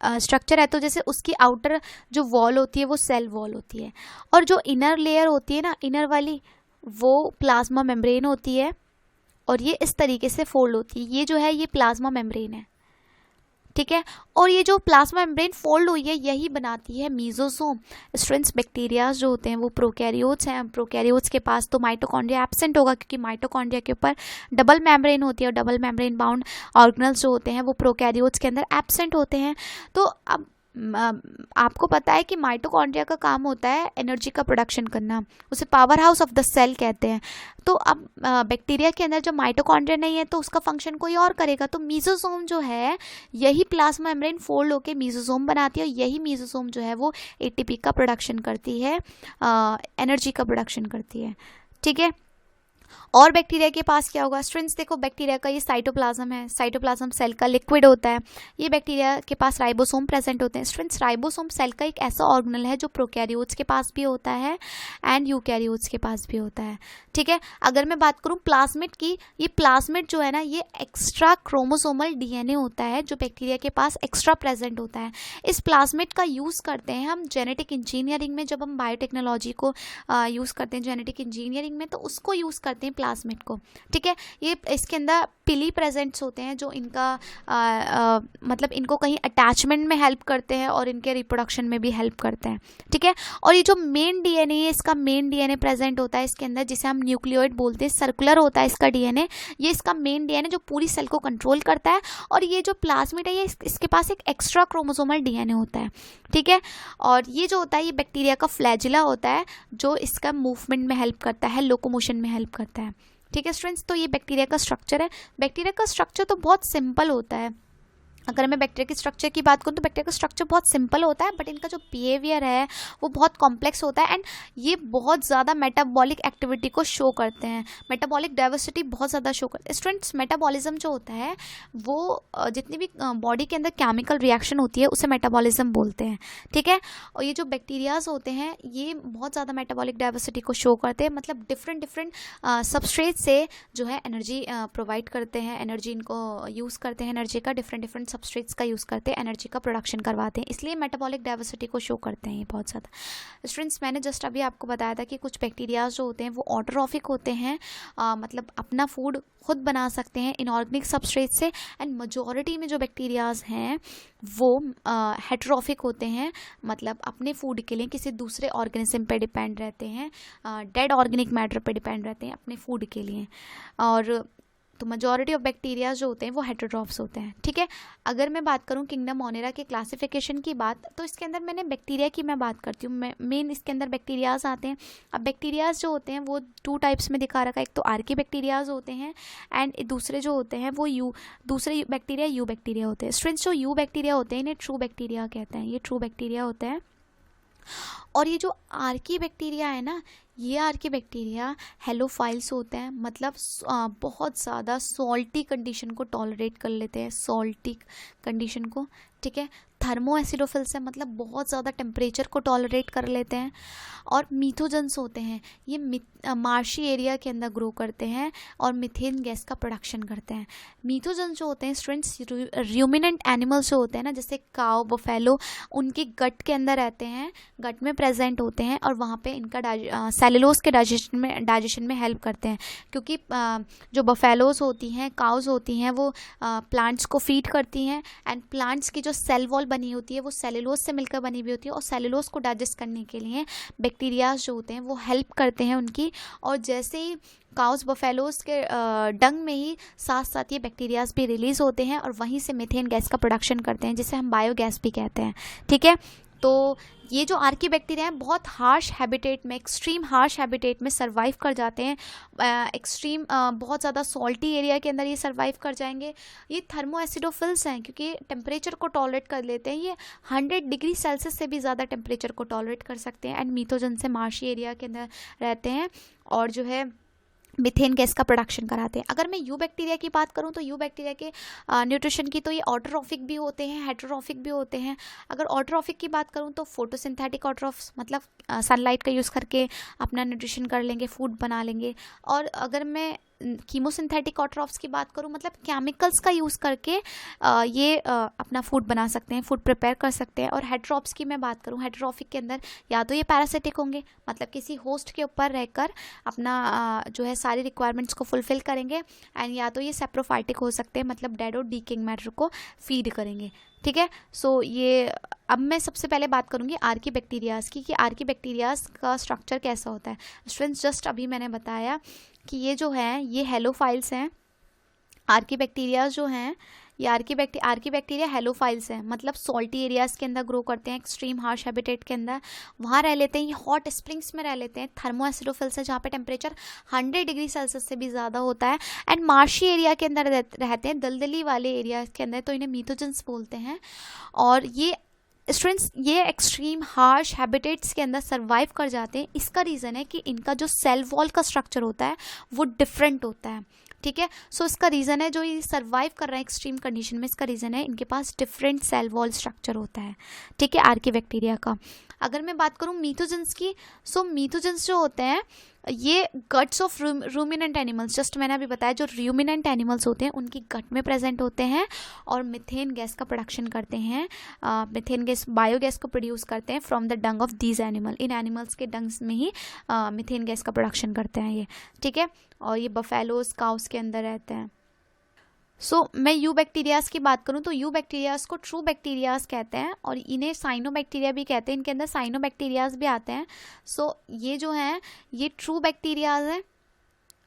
स्ट्रक्चर है तो जैसे उसकी आउटर जो वॉल होती है वो सेल वॉल होती है, और जो इनर लेयर होती है ना, इनर वाली, वो प्लाज्मा मेम्ब्रेन होती है, और ये इस तरीके से फोल्ड होती है। ये जो है ये प्लाज्मा मेम्ब्रेन है। ठीक है, और ये जो प्लाज्मा मेम्ब्रेन फोल्ड हुई है यही बनाती है मीजोसोम। स्टूडेंट्स, बैक्टीरियाज जो होते हैं वो प्रोकैरियोट्स हैं। प्रोकैरियोट्स के पास तो माइटोकॉन्ड्रिया एब्सेंट होगा, क्योंकि माइटोकॉन्ड्रिया के ऊपर डबल मेम्ब्रेन होती है, और डबल मेम्ब्रेन बाउंड ऑर्गेनल्स जो होते हैं वो प्रोकैरियोट्स के अंदर एब्सेंट होते हैं। तो अब आपको पता है कि माइटोकॉन्ड्रिया का काम होता है एनर्जी का प्रोडक्शन करना, उसे powerhouse of the cell कहते हैं। तो अब बैक्टीरिया के अंदर जब माइटोकॉन्ड्रिया नहीं है तो उसका फंक्शन कोई और करेगा। तो मीजोसोम जो है यही प्लाज्मा मेम्ब्रेन फोल्ड होकर मीजोसोम बनाती है, और यही मीजोसोम जो है वो एटीपी का प्रोडक्शन करती है, एनर्जी का प्रोडक्शन करती है। ठीक है, और बैक्टीरिया के पास क्या होगा स्टूडेंट्स, देखो बैक्टीरिया का ये साइटोप्लाज्म है, साइटोप्लाज्म सेल का लिक्विड होता है। ये बैक्टीरिया के पास राइबोसोम प्रेजेंट होते हैं। स्टूडेंट्स, राइबोसोम सेल का एक ऐसा ऑर्गेनल है जो प्रोकैरियोट्स के पास भी होता है एंड यूकैरियोट्स के पास भी होता है। ठीक है, अगर मैं बात करूँ प्लाज्मिड की, ये प्लाज्मिड जो है ना ये एक्स्ट्रा क्रोमोसोमल डीएनए होता है जो बैक्टीरिया के पास एक्स्ट्रा प्रेजेंट होता है। इस प्लाज्मिड का यूज़ करते हैं हम जेनेटिक इंजीनियरिंग में, जब हम बायोटेक्नोलॉजी को यूज़ करते हैं जेनेटिक इंजीनियरिंग में, तो उसको यूज़ करते हैं प्लाज्मिड को। ठीक है, ये इसके अंदर पिली प्रेजेंट्स होते हैं जो इनका मतलब इनको कहीं अटैचमेंट में हेल्प करते हैं और इनके रिप्रोडक्शन में भी हेल्प करते हैं। ठीक है, और ये जो मेन डीएनए है, इसका मेन डीएनए प्रेजेंट होता है इसके अंदर, जिसे हम न्यूक्लियोइड बोलते हैं। सर्कुलर होता है इसका डीएनए, ये इसका मेन डीएनए जो पूरी सेल को कंट्रोल करता है। और ये जो प्लाज्मिड है ये इसके पास एक एक्स्ट्रा क्रोमोसोमल डीएनए होता है। ठीक है, और ये जो होता है ये बैक्टीरिया का फ्लैजिला होता है जो इसका मूवमेंट में हेल्प करता है, लोकोमोशन में हेल्प करता है। ठीक है स्टूडेंट्स, तो ये बैक्टीरिया का स्ट्रक्चर है। बैक्टीरिया का स्ट्रक्चर तो बहुत सिंपल होता है। अगर मैं बैक्टीरिया की स्ट्रक्चर की बात करूँ तो बैक्टीरिया का स्ट्रक्चर बहुत सिंपल होता है, बट इनका जो बिहेवियर है वो बहुत कॉम्प्लेक्स होता है, एंड ये बहुत ज़्यादा मेटाबॉलिक एक्टिविटी को शो करते हैं, मेटाबॉलिक डाइवर्सिटी बहुत ज़्यादा शो करते हैं। स्टूडेंट्स, मेटाबॉलिज्म जो होता है वो जितनी भी बॉडी के अंदर केमिकल रिएक्शन होती है उसे मेटाबॉलिज्म बोलते हैं, ठीक है। और ये जो बैक्टीरियाज होते हैं ये बहुत ज़्यादा मेटाबॉलिक डाइवर्सिटी को शो करते हैं, मतलब डिफरेंट सबस्ट्रेट से जो है एनर्जी प्रोवाइड करते हैं, एनर्जी इनको यूज़ करते हैं, एनर्जी का डिफरेंट सबस्ट्रेट्स का यूज़ करते हैं, एनर्जी का प्रोडक्शन करवाते हैं, इसलिए मेटाबॉलिक डाइवर्सिटी को शो करते हैं ये बहुत ज़्यादा। स्टूडेंट्स, मैंने जस्ट अभी आपको बताया था कि कुछ बैक्टीरियाज जो होते हैं वो ऑटोट्रॉफिक होते हैं, मतलब अपना फूड खुद बना सकते हैं इनऑर्गेनिक सबस्ट्रेट से, एंड मेजॉरिटी में जो बैक्टीरियाज हैं वो हेटेरोफिक होते हैं, मतलब अपने फूड के लिए किसी दूसरे ऑर्गेनिज्म पे डिपेंड रहते हैं, डेड ऑर्गेनिक मैटर पे डिपेंड रहते हैं अपने फूड के लिए। और तो मेजॉरिटी ऑफ बैक्टीरिया जो होते हैं वो हेटेरोट्रॉफ्स होते हैं, ठीक है। अगर मैं बात करूं किंगडम मोनेरा के क्लासिफिकेशन की बात, तो इसके अंदर मैंने बैक्टीरिया की मैं बात करती हूँ, मेन इसके अंदर बैक्टीरियाज आते हैं। अब बैक्टीरियाज जो होते हैं वो 2 टाइप्स में दिखा रखा है, एक तो आर्की बैक्टीरियाज होते हैं एंड दूसरे जो होते हैं वो दूसरे बैक्टीरिया यू बैक्टीरिया होते हैं। स्टूडेंट्स, जो यू बैक्टीरिया होते हैं इन्हें ट्रू बैक्टीरिया कहते हैं, ये ट्रू बैक्टीरिया होते हैं। और ये जो आर्की बैक्टीरिया है ना, ये आर्की बैक्टीरिया हेलोफाइल्स होते हैं, मतलब बहुत ज़्यादा सॉल्टी कंडीशन को टॉलरेट कर लेते हैं, सॉल्टी कंडीशन को, ठीक है। थर्मो एसिडोफिल्स है, मतलब बहुत ज़्यादा टेम्परेचर को टॉलरेट कर लेते हैं। और मीथोजन्स होते हैं, ये मार्शी एरिया के अंदर ग्रो करते हैं और मीथेन गैस का प्रोडक्शन करते हैं। मीथोजन्स जो होते हैं स्टूडेंट्स, र्यूमिनेंट एनिमल्स जो होते हैं ना, जैसे काव, बफेलो, उनके गट के अंदर रहते हैं, गट में प्रेजेंट होते हैं, और वहाँ पे इनका सेलुलोज के डाइजेशन में हेल्प करते हैं, क्योंकि जो बफेलोज होती हैं, काउज होती हैं, वो प्लांट्स को फीड करती हैं, एंड प्लांट्स की जो सेल वॉल बनी होती है वो सेलुलोज से मिलकर बनी हुई होती है, और सेलुलोज को डाइजेस्ट करने के लिए बैक्टीरियाज जो होते हैं वो हेल्प करते हैं उनकी। और जैसे ही काउस बफेलोज के डंग में ही साथ साथ ये बैक्टीरियाज भी रिलीज होते हैं और वहीं से मीथेन गैस का प्रोडक्शन करते हैं, जिसे हम बायोगैस भी कहते हैं, ठीक है। तो ये जो आर्की बैक्टीरिया हैं बहुत हार्श हैबिटेट में, एक्सट्रीम हार्श हैबिटेट में सर्वाइव कर जाते हैं, एक्सट्रीम बहुत ज़्यादा सॉल्टी एरिया के अंदर ये सर्वाइव कर जाएंगे। ये थर्मो एसिडोफिल्स हैं, क्योंकि टेम्परेचर को टॉलरेट कर लेते हैं, ये 100 डिग्री सेल्सियस से भी ज़्यादा टेम्परेचर को टॉलरेट कर सकते हैं, एंड मीथोजन से मार्शी एरिया के अंदर रहते हैं और जो है मीथेन गैस का प्रोडक्शन कराते हैं। अगर मैं यू बैक्टीरिया की बात करूं तो यू बैक्टीरिया के न्यूट्रिशन की, तो ये ऑटोट्रॉफिक भी होते हैं, हेटेरोट्रॉफिक भी होते हैं। अगर ऑटोट्रॉफिक की बात करूं तो फोटोसिंथेटिक ऑटोट्रॉफ्स, मतलब सनलाइट का यूज़ करके अपना न्यूट्रिशन कर लेंगे, फूड बना लेंगे। और अगर मैं कीमोसिंथेटिक ऑटोट्रॉफ्स की बात करूं, मतलब केमिकल्स का यूज़ करके ये अपना फूड बना सकते हैं, फूड प्रिपेयर कर सकते हैं। और हेटेरोट्रॉफ्स की मैं बात करूं, हेटेरोट्रॉफिक के अंदर या तो ये पैरासिटिक होंगे, मतलब किसी होस्ट के ऊपर रहकर अपना जो है सारी रिक्वायरमेंट्स को फुलफिल करेंगे, एंड या तो ये सेप्रोफाइटिक हो सकते हैं, मतलब डेड और डीकेइंग मैटर को फीड करेंगे, ठीक है। सो ये अब मैं सबसे पहले बात करूंगी आर्की बैक्टीरियाज की, कि आर्की बैक्टीरियाज का स्ट्रक्चर कैसा होता है। स्टूडेंट्स, जस्ट अभी मैंने बताया कि ये जो है ये हेलोफाइल्स हैं। आर्की बैक्टीरियाज जो हैं ये आर्की बैक्टीरिया हेलोफाइल्स हैं, मतलब सॉल्टी एरियाज़ के अंदर ग्रो करते हैं, एक्सट्रीम हार्श हैबिटेट के अंदर वहाँ रह लेते हैं। ये हॉट स्प्रिंग्स में रह लेते हैं, थर्मो एसिडोफिल्स है जहाँ पे टेम्परेचर 100 डिग्री सेल्सियस से भी ज़्यादा होता है, एंड मार्शी एरिया के अंदर रहते हैं, दलदली वाले एरिया के अंदर, तो इन्हें मीथोजन्स बोलते हैं। और ये स्टूडेंट्स ये एक्सट्रीम हार्श हैबिटेट्स के अंदर सर्वाइव कर जाते हैं। इसका रीज़न है कि इनका जो सेल वॉल का स्ट्रक्चर होता है वो डिफरेंट होता है, ठीक है। सो इसका रीज़न है जो ये सर्वाइव कर रहे हैं एक्सट्रीम कंडीशन में, इसका रीज़न है इनके पास डिफरेंट सेल वॉल स्ट्रक्चर होता है, ठीक है, आर्की बैक्टीरिया का। अगर मैं बात करूँ मीथोजन्स की, सो मीथोजन्स जो होते हैं ये guts of ruminant animals, just मैंने अभी बताया जो रूमिनेंट एनिमल्स होते हैं उनकी गट में प्रेजेंट होते हैं और मीथेन गैस का प्रोडक्शन करते हैं। मीथेन गैस, बायोगैस को प्रोड्यूस करते हैं from the Dang of these animal. In animals के डंग्स में ही मीथेन गैस का प्रोडक्शन करते हैं ये, ठीक है। और ये बफेलोज, काउस के अंदर रहते हैं। सो मैं यू बैक्टीरियाज की बात करूं तो यू बैक्टीरियाज को ट्रू बैक्टीरियाज कहते हैं और इन्हें साइनोबैक्टीरिया भी कहते हैं, इनके अंदर साइनोबैक्टीरियाज भी आते हैं। सो ये जो हैं ये ट्रू बैक्टीरियाज हैं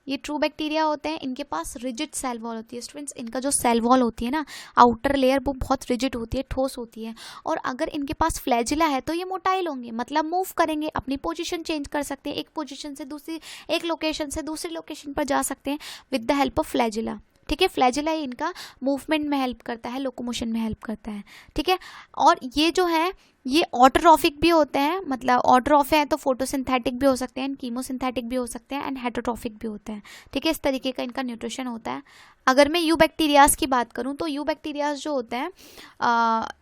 ये ट्रू बैक्टीरिया होते हैं, इनके पास रिजिड सेल वॉल होती है। स्टूडेंट्स, इनका जो सेल वॉल होती है ना, आउटर लेयर, वो बहुत रिजिड होती है, ठोस होती है। और अगर इनके पास फ्लैजिला है तो ये मोटाइल होंगे, मतलब मूव करेंगे, अपनी पोजीशन चेंज कर सकते हैं, एक पोजीशन से दूसरी, एक लोकेशन से दूसरी लोकेशन पर जा सकते हैं with the help of flagella. ठीक है, फ्लैजिला इनका मूवमेंट में हेल्प करता है, लोकोमोशन में हेल्प करता है। ठीक है, और ये जो है ये ऑटोट्रॉफिक भी होते हैं, मतलब ऑटोट्रॉफिक है तो फोटोसिंथेटिक भी हो सकते हैं, कीमोसिंथेटिक भी हो सकते हैं, एंड हेटरोट्रॉफिक भी होते हैं। ठीक है, इस तरीके का इनका न्यूट्रिशन होता है। अगर मैं यू बैक्टीरियाज की बात करूं तो यू बैक्टीरियाज जो होते हैं,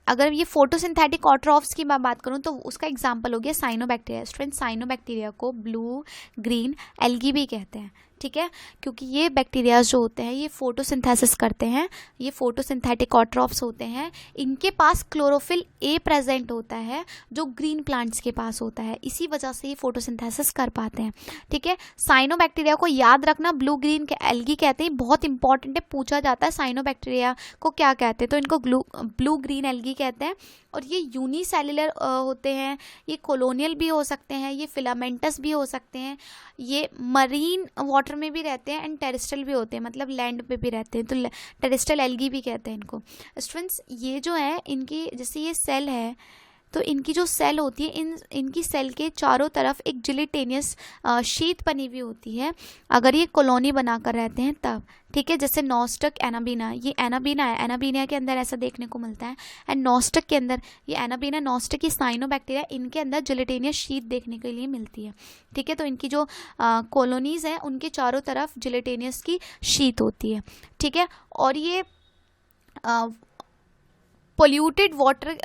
अगर ये फोटोसिंथेटिक ऑटोट्रॉफ्स की मैं बात करूं तो उसका एग्जांपल हो गया साइनोबैक्टीरिया। स्टूडेंट, साइनोबैक्टीरिया को ब्लू ग्रीन एल्गी भी कहते हैं। ठीक है, क्योंकि ये बैक्टीरियाज जो होते हैं ये फोटोसिंथेसिस करते हैं, ये फोटोसिंथेटिक ऑटोट्रॉफ्स होते हैं। इनके पास क्लोरोफिल ए प्रेजेंट होता है जो ग्रीन प्लांट्स के पास होता है, इसी वजह से ये फोटोसिंथेसिस कर पाते हैं। ठीक है, साइनोबैक्टीरिया को याद रखना ब्लू ग्रीन के एल्गी कहते हैं, बहुत इंपॉर्टेंट है, पूछा जाता है साइनोबैक्टीरिया को क्या कहते हैं, तो इनको ब्लू ग्रीन एल्गी कहते हैं। और ये यूनिसेल्युलर होते हैं, ये कॉलोनियल भी हो सकते हैं, ये फिलामेंटस भी हो सकते हैं, ये मरीन वाटर में भी रहते हैं, एंड टेरेस्ट्रियल भी होते हैं, मतलब लैंड पे भी रहते हैं, तो टेरेस्ट्रियल एल्गी भी कहते हैं इनको। स्टूडेंट्स, ये जो है इनकी, जैसे ये सेल है तो इनकी जो सेल होती है, इनकी सेल के चारों तरफ एक जिलेटेनियस शीट बनी हुई होती है, अगर ये कॉलोनी बनाकर रहते हैं तब। ठीक है, जैसे नॉस्टक एनाबीना, ये एनाबीना है, एनाबीना के अंदर ऐसा देखने को मिलता है, एंड नॉस्टक के अंदर ये एनाबीना, नॉस्टक, ये साइनोबैक्टीरिया, इनके अंदर जिलेटेनियस शीट देखने के लिए मिलती है। ठीक है, तो इनकी जो कॉलोनीज हैं उनके चारों तरफ जिलेटेनियस की शीट होती है। ठीक है, और ये पोल्यूटेड वाटर,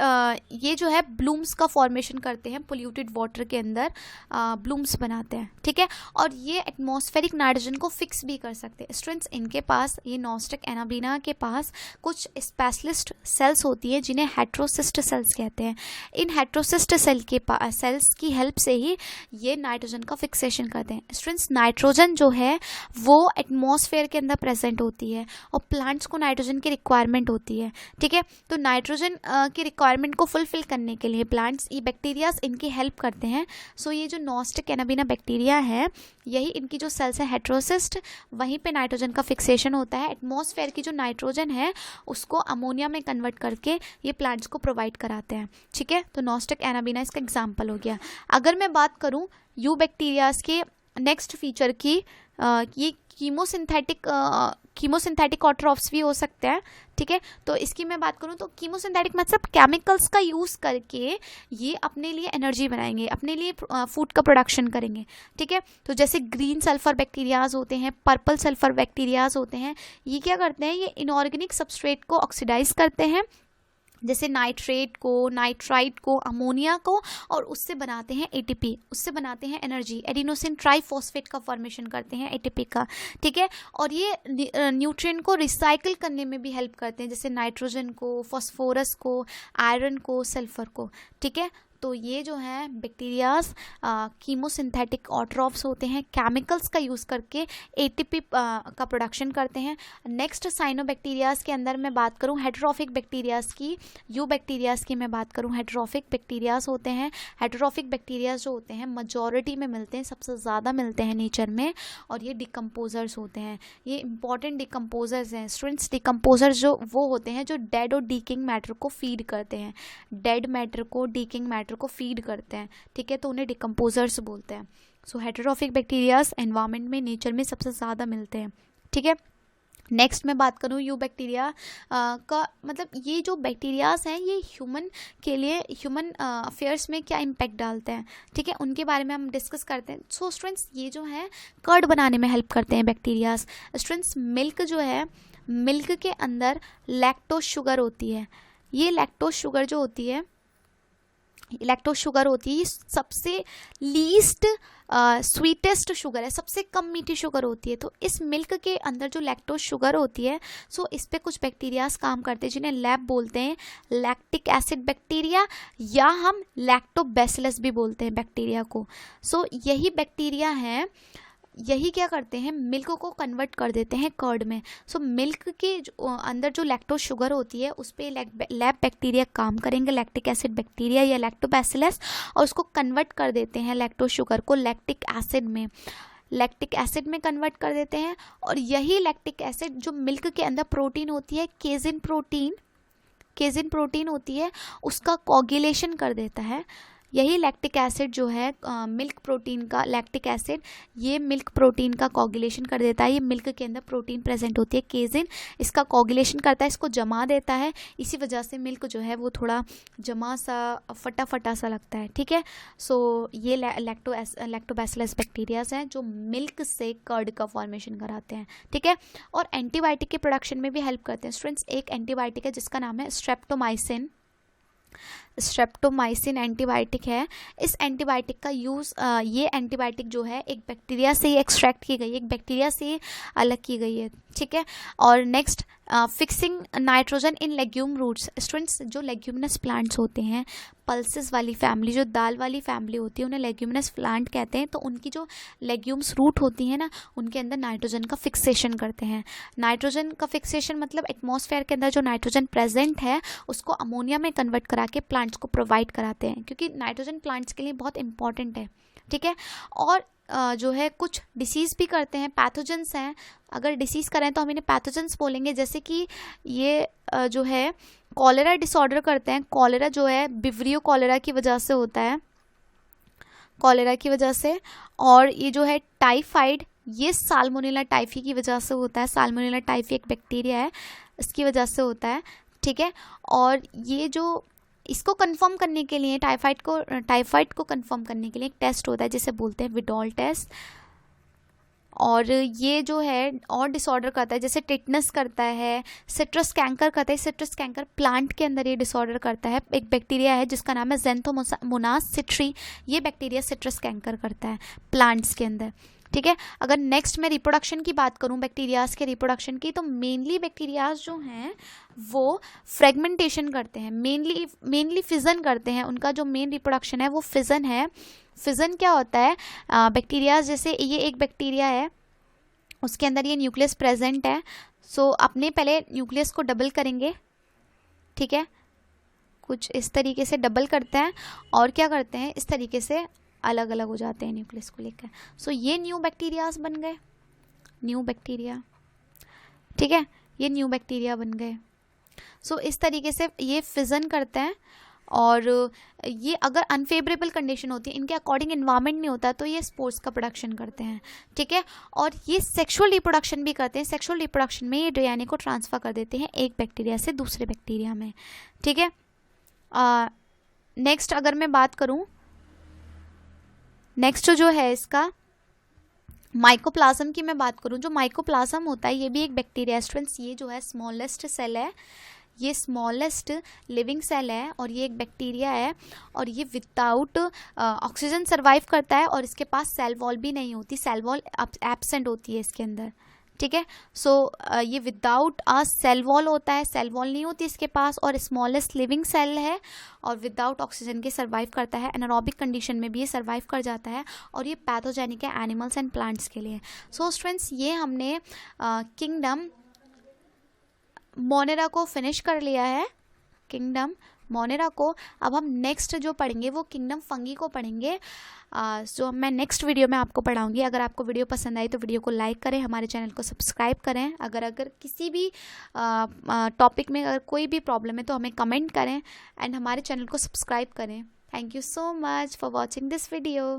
ये जो है ब्लूम्स का फॉर्मेशन करते हैं, पोल्यूटेड वाटर के अंदर ब्लूम्स बनाते हैं। ठीक है, और ये एटमॉस्फेरिक नाइट्रोजन को फिक्स भी कर सकते हैं। स्टूडेंट्स, इनके पास, ये नॉस्टक एनाबीना के पास कुछ स्पेशलिस्ट सेल्स होती है जिन्हें हेट्रोसिस्ट सेल्स कहते हैं। इन हेट्रोसिस्ट सेल्स की हेल्प से ही ये नाइट्रोजन का फिक्सेशन करते हैं। स्टूडेंट्स, नाइट्रोजन जो है वो एटमॉस्फेयर के अंदर प्रेजेंट होती है और प्लांट्स को नाइट्रोजन की रिक्वायरमेंट होती है। ठीक है, तो नाइट्रोजन की रिक्वायरमेंट को फुलफिल करने के लिए प्लांट्स, ये बैक्टीरियाज इनकी हेल्प करते हैं। सो ये जो नॉस्टिक एनाबीना बैक्टीरिया है, यही इनकी जो सेल्स है हेट्रोसिस्ट, वहीं पे नाइट्रोजन का फिक्सेशन होता है। एटमॉस्फेयर की जो नाइट्रोजन है उसको अमोनिया में कन्वर्ट करके ये प्लांट्स को प्रोवाइड कराते हैं। ठीक है, तो नॉस्टिक एनाबीना इसका एग्जाम्पल हो गया। अगर मैं बात करूँ यू बैक्टीरियाज के नेक्स्ट फीचर की, ये कीमोसिंथेटिक ऑटोट्रॉफ्स भी हो सकते हैं। ठीक है, तो इसकी मैं बात करूं तो कीमोसिंथेटिक मतलब केमिकल्स का यूज़ करके ये अपने लिए एनर्जी बनाएंगे, अपने लिए फूड का प्रोडक्शन करेंगे। ठीक है, तो जैसे ग्रीन सल्फर बैक्टीरियाज होते हैं, पर्पल सल्फर बैक्टीरियाज होते हैं, ये क्या करते हैं, ये इनऑर्गेनिक सबस्ट्रेट को ऑक्सीडाइज करते हैं, जैसे नाइट्रेट को, नाइट्राइट को, अमोनिया को, और उससे बनाते हैं एटीपी, उससे बनाते हैं एनर्जी, एडिनोसिन ट्राइफॉस्फेट का फॉर्मेशन करते हैं एटीपी का। ठीक है, और ये न्यूट्रिएंट को रिसाइकिल करने में भी हेल्प करते हैं, जैसे नाइट्रोजन को, फॉस्फोरस को, आयरन को, सल्फर को। ठीक है, तो ये जो है बैक्टीरियाज कीमोसिंथेटिक ऑटोट्रॉफ्स होते हैं, केमिकल्स का यूज़ करके एटीपी का प्रोडक्शन करते हैं। नेक्स्ट साइनोबैक्टीरियाज के अंदर मैं बात करूं हेटेरोट्रॉफिक बैक्टीरियाज की, यू बैक्टीरियाज की मैं बात करूं, हेटेरोट्रॉफिक बैक्टीरियाज होते हैं। हेटेरोट्रॉफिक बैक्टीरियाज जो होते हैं मजॉरिटी में मिलते हैं, सबसे ज़्यादा मिलते हैं नेचर में, और ये डिकम्पोजर्स होते हैं, ये इंपॉर्टेंट डिकम्पोजर्स हैं। स्टूडेंट्स, डिकम्पोजर्स जो वो होते हैं जो डेड और डीकिंग मैटर को फीड करते हैं, डेड मैटर को, डीकिंग मैटर को फीड करते हैं। ठीक है, तो उन्हें डिकम्पोजर्स बोलते हैं। सो हेटेरोट्रॉफिक बैक्टीरियाज एनवायरनमेंट में, नेचर में सबसे ज़्यादा मिलते हैं। ठीक है, नेक्स्ट मैं बात करूँ यू बैक्टीरिया का, मतलब ये जो बैक्टीरियाज हैं ये ह्यूमन के लिए, ह्यूमन अफेयर्स में क्या इम्पैक्ट डालते हैं, ठीक है, उनके बारे में हम डिस्कस करते हैं। सो स्टूडेंट्स, ये जो है कर्ड बनाने में हेल्प करते हैं बैक्टीरियाज। स्टूडेंट्स, मिल्क जो है, मिल्क के अंदर लैक्टोज शुगर होती है, ये लैक्टोज शुगर जो होती है, लैक्टोज शुगर होती है, ये सबसे लीस्ट स्वीटेस्ट शुगर है, सबसे कम मीठी शुगर होती है। तो इस मिल्क के अंदर जो लैक्टोज शुगर होती है, सो इस पे कुछ बैक्टीरियाज काम करते हैं जिन्हें लैब बोलते हैं, लैक्टिक एसिड बैक्टीरिया, या हम लैक्टोबैसिलस भी बोलते हैं बैक्टीरिया को। सो यही बैक्टीरिया है, यही क्या करते हैं, मिल्क को कन्वर्ट कर देते हैं कर्ड में। सो मिल्क के अंदर जो लैक्टोज शुगर होती है उस पर लैब बैक्टीरिया काम करेंगे, लैक्टिक एसिड बैक्टीरिया या लैक्टोबैसिलस, और उसको कन्वर्ट कर देते हैं लैक्टोज शुगर को लैक्टिक एसिड में। लैक्टिक एसिड में कन्वर्ट कर देते हैं, और यही लैक्टिक एसिड जो मिल्क के अंदर प्रोटीन होती है, केजिन प्रोटीन होती है, उसका कोगुलेशन कर देता है। यही लैक्टिक एसिड जो है मिल्क प्रोटीन का लैक्टिक एसिड, ये मिल्क प्रोटीन का कोगुलेशन कर देता है। ये मिल्क के अंदर प्रोटीन प्रेजेंट होती है केजिन, इसका कोगुलेशन करता है, इसको जमा देता है। इसी वजह से मिल्क जो है वो थोड़ा जमा सा फटा सा लगता है, ठीक है। सो ये लैक्टोबैसिलस बैक्टीरियाज हैं जो मिल्क से कर्ड का फॉर्मेशन कराते हैं, ठीक है। और एंटीबायोटिक के प्रोडक्शन में भी हेल्प करते हैं स्टूडेंट्स। एक एंटीबायोटिक है जिसका नाम है स्ट्रेप्टोमाइसिन एंटीबायोटिक है। इस एंटीबायोटिक का यूज़ ये एंटीबायोटिक जो है एक बैक्टीरिया से ही एक्सट्रैक्ट की गई है, एक बैक्टीरिया से ही अलग की गई है, ठीक है। और next fixing nitrogen in legume roots. Students, जो लेग्यूमिनस प्लांट्स होते हैं, पल्सेस वाली फैमिली, जो दाल वाली फैमिली होती है, उन्हें लेग्यूमिनस प्लांट कहते हैं। तो उनकी जो लेग्यूम्स रूट होती है ना, उनके अंदर नाइट्रोजन का फिक्सेशन करते हैं। नाइट्रोजन का फिक्सेशन मतलब एटमॉस्फेयर के अंदर जो नाइट्रोजन प्रेजेंट है उसको अमोनिया में कन्वर्ट करा के प्लांट्स को प्रोवाइड कराते हैं, क्योंकि नाइट्रोजन प्लांट्स के लिए बहुत इंपॉर्टेंट है, ठीक है। और जो है कुछ डिसीज़ भी करते हैं, पैथोजेंस हैं। अगर डिसीज़ करें तो हम इन्हें पैथोजेंस बोलेंगे। जैसे कि ये जो है कॉलेरा डिसऑर्डर करते हैं। कॉलेरा जो है विब्रियो कॉलेरा की वजह से होता है, कॉलेरा की वजह से। और ये जो है टाइफाइड, ये साल्मोनेला टाइफी की वजह से होता है। साल्मोनेला टाइफी एक बैक्टीरिया है, इसकी वजह से होता है, ठीक है। और ये जो इसको कंफर्म करने के लिए टाइफाइड को कंफर्म करने के लिए एक टेस्ट होता है जिसे बोलते हैं विडॉल टेस्ट। और ये जो है और डिसऑर्डर करता है, जैसे टिटनस करता है, सिट्रस कैंकर करता है। सिट्रस कैंकर प्लांट के अंदर ये डिसऑर्डर करता है। एक बैक्टीरिया है जिसका नाम है ज़ैंथोमोनास सिट्री, ये बैक्टीरिया सिट्रस कैंकर करता है प्लांट्स के अंदर, ठीक है। अगर नेक्स्ट मैं रिप्रोडक्शन की बात करूं, बैक्टीरियाज के रिप्रोडक्शन की, तो मेनली बैक्टीरियाज जो हैं वो फ्रेगमेंटेशन करते हैं, मेनली फिजन करते हैं। उनका जो मेन रिप्रोडक्शन है वो फिजन है। फिजन क्या होता है, बैक्टीरियाज, जैसे ये एक बैक्टीरिया है, उसके अंदर ये न्यूक्लियस प्रेजेंट है। सो अपने पहले न्यूक्लियस को डबल करेंगे, ठीक है, कुछ इस तरीके से डबल करते हैं, और क्या करते हैं, इस तरीके से अलग अलग हो जाते हैं न्यूक्लियस को लेकर। सो ये न्यू बैक्टीरियाज बन गए, न्यू बैक्टीरिया, ठीक है, ये न्यू बैक्टीरिया बन गए। सो इस तरीके से ये फिजन करते हैं। और ये अगर अनफेवरेबल कंडीशन होती है, इनके अकॉर्डिंग इन्वायरमेंट नहीं होता, तो ये स्पोर्स का प्रोडक्शन करते हैं, ठीक है। और ये सेक्सुअल रिप्रोडक्शन भी करते हैं। सेक्सुअल रिप्रोडक्शन में ये डीएनए को ट्रांसफ़र कर देते हैं एक बैक्टीरिया से दूसरे बैक्टीरिया में, ठीक है। नेक्स्ट अगर मैं बात करूँ, नेक्स्ट जो है इसका माइकोप्लाज्म की मैं बात करूं, जो माइकोप्लाज्म होता है ये भी एक बैक्टीरिया स्टूडेंट्स। ये जो है स्मॉलेस्ट सेल है, ये स्मॉलेस्ट लिविंग सेल है, और ये एक बैक्टीरिया है, और ये विदाउट ऑक्सीजन सर्वाइव करता है, और इसके पास सेल वॉल भी नहीं होती, सेल वॉल एब्सेंट होती है इसके अंदर, ठीक है। सो ये विदाउट अ सेल वॉल होता है, सेल वॉल नहीं होती इसके पास, और स्मॉलेस्ट लिविंग सेल है, और विदाउट ऑक्सीजन के सर्वाइव करता है। एनारोबिक कंडीशन में भी ये सर्वाइव कर जाता है, और ये पैथोजेनिक है एनिमल्स एंड प्लांट्स के लिए। सो स्टूडेंट्स, ये हमने किंगडम मोनेरा को फिनिश कर लिया है, किंगडम मोनेरा को। अब हम नेक्स्ट जो पढ़ेंगे वो किंगडम फंगी को पढ़ेंगे, जो मैं नेक्स्ट वीडियो में आपको पढ़ाऊंगी। अगर आपको वीडियो पसंद आई तो वीडियो को लाइक करें, हमारे चैनल को सब्सक्राइब करें। अगर किसी भी टॉपिक में अगर कोई भी प्रॉब्लम है तो हमें कमेंट करें, एंड हमारे चैनल को सब्सक्राइब करें। Thank you so much for watching this video.